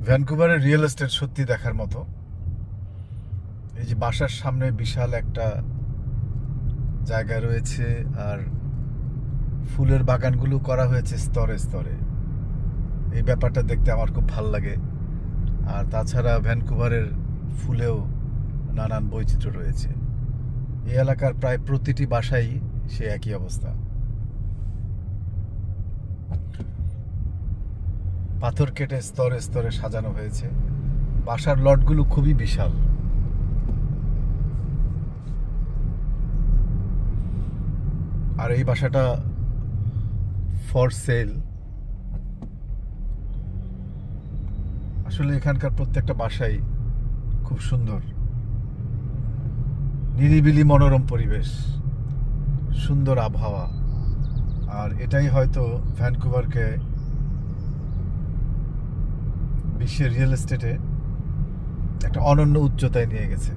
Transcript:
ভ্যানকুভারের real estate সত্যি দেখার মতো। এই যে বাসার সামনে বিশাল একটা জায়গা রয়েছে, আর ফুলের বাগানগুলো করা হয়েছে স্তরে স্তরে। এই ব্যাপারটা দেখতে আমার খুব ভাল লাগে। আর তাছাড়া ভ্যানকুভারের ফুলেও নানান বৈচিত্র্য রয়েছে। এই এলাকার প্রায় প্রতিটি বাসাই সে একই অবস্থা। পাথর কেটে স্তরে স্তরে সাজানো হয়েছে। বাসার লটগুলো খুবই বিশাল। আর এই বাসাটা ফর সেল। আসলে এখানকার প্রত্যেকটা বাসাই খুব সুন্দর, নিরিবিলি মনোরম পরিবেশ, সুন্দর আবহাওয়া। আর এটাই হয়তো ভ্যানকুভারকে বিশ্বের রিয়েল এস্টেটে একটা অনন্য উচ্চতায় নিয়ে গেছে।